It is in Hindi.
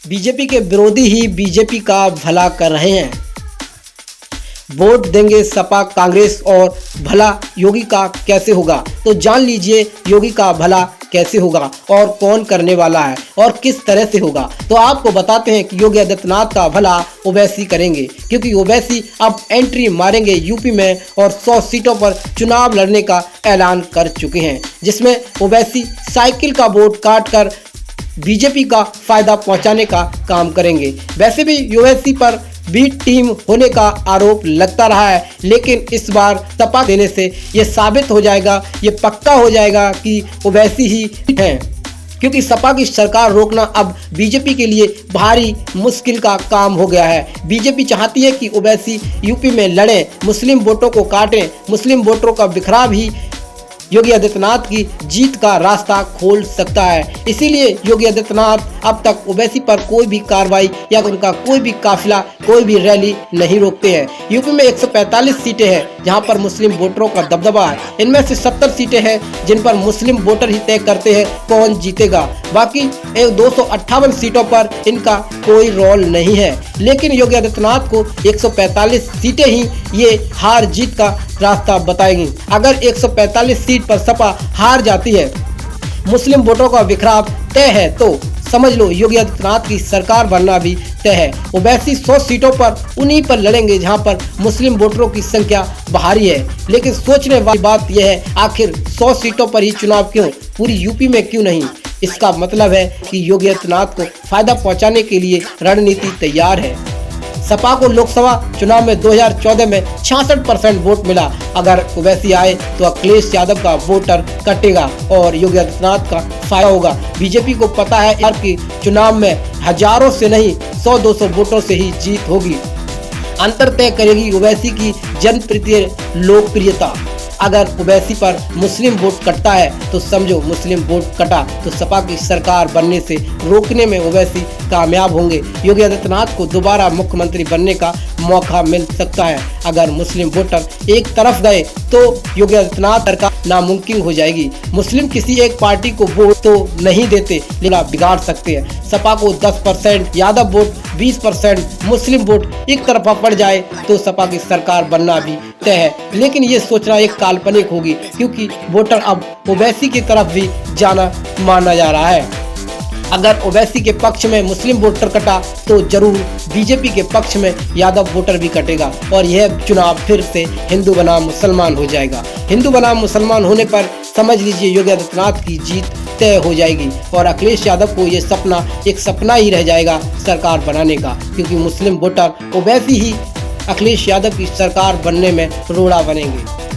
बीजेपी के विरोधी ही बीजेपी का भला कर रहे हैं। वोट देंगे सपा कांग्रेस और भला योगी का कैसे होगा, तो जान लीजिए योगी का भला कैसे होगा और कौन करने वाला है और किस तरह से होगा। तो आपको बताते हैं कि योगी आदित्यनाथ का भला ओवैसी करेंगे, क्योंकि ओवैसी अब एंट्री मारेंगे यूपी में और 100 सीटों पर चुनाव लड़ने का ऐलान कर चुके हैं, जिसमें ओवैसी साइकिल का वोट काट कर बीजेपी का फायदा पहुंचाने का काम करेंगे। वैसे भी ओवैसी पर बी टीम होने का आरोप लगता रहा है, लेकिन इस बार सपा देने से ये साबित हो जाएगा, ये पक्का हो जाएगा कि ओवैसी ही है, क्योंकि सपा की सरकार रोकना अब बीजेपी के लिए भारी मुश्किल का काम हो गया है। बीजेपी चाहती है कि ओवैसी यूपी में लड़ें, मुस्लिम वोटों को काटें, मुस्लिम वोटों का बिखराव ही योगी आदित्यनाथ की जीत का रास्ता खोल सकता है। इसीलिए योगी आदित्यनाथ अब तक ओवैसी पर कोई भी कार्रवाई या उनका कोई भी काफिला, कोई भी रैली नहीं रोकते हैं। यूपी में 145 सीटें हैं जहां पर मुस्लिम वोटरों का दबदबा है। इनमें से 70 सीटें हैं जिन पर मुस्लिम वोटर ही तय करते हैं कौन जीतेगा। बाकी 258 सीटों पर इनका कोई रोल नहीं है, लेकिन योगी आदित्यनाथ को 145 सीटें ही ये हार जीत का रास्ता बताएंगी। अगर 145 सीट पर सपा हार जाती है, मुस्लिम वोटरों का बिखराव तय है, तो समझ लो योगी आदित्यनाथ की सरकार बनना भी तय है। ओवैसी 100 सीटों पर उन्हीं पर लड़ेंगे जहां पर मुस्लिम वोटरों की संख्या भारी है। लेकिन सोचने वाली बात यह है, आखिर 100 सीटों पर ही चुनाव क्यों, पूरी यूपी में क्यों नहीं? इसका मतलब है कि योगी आदित्यनाथ को फायदा पहुंचाने के लिए रणनीति तैयार है। सपा को लोकसभा चुनाव में 2014 में 66% वोट मिला। अगर ओवैसी आए तो अखिलेश यादव का वोटर कटेगा और योगी आदित्यनाथ का फायदा होगा। बीजेपी को पता है कि चुनाव में हजारों से नहीं 100-200 वोटों से ही जीत होगी। अंतर तय करेगी ओवैसी की जनप्रिय लोकप्रियता। अगर ओवैसी पर मुस्लिम वोट कटता है तो समझो मुस्लिम वोट कटा, तो सपा की सरकार बनने से रोकने में ओवैसी कामयाब होंगे। योगी आदित्यनाथ को दोबारा मुख्यमंत्री बनने का मौका मिल सकता है। अगर मुस्लिम वोटर एक तरफ गए तो योगी आदित्यनाथ सरकार नामुमकिन हो जाएगी। मुस्लिम किसी एक पार्टी को वोट तो नहीं देते, लेकिन बिगाड़ सकते हैं। सपा को 10%, यादव वोट 20%, मुस्लिम वोट एक तरफा पड़ जाए तो सपा की सरकार बनना भी तय है। लेकिन ये सोचना एक काल्पनिक होगी, क्योंकि वोटर अब ओवैसी की तरफ भी जाना माना जा रहा है। अगर ओवैसी के पक्ष में मुस्लिम वोटर कटा तो जरूर बीजेपी के पक्ष में यादव वोटर भी कटेगा और यह चुनाव फिर से हिंदू बनाम मुसलमान हो जाएगा। हिंदू बनाम मुसलमान होने पर समझ लीजिए योगी आदित्यनाथ की जीत तय हो जाएगी और अखिलेश यादव को ये सपना एक सपना ही रह जाएगा सरकार बनाने का, क्योंकि मुस्लिम वोटर ओवैसी ही अखिलेश यादव की सरकार बनने में रोड़ा बनेंगे।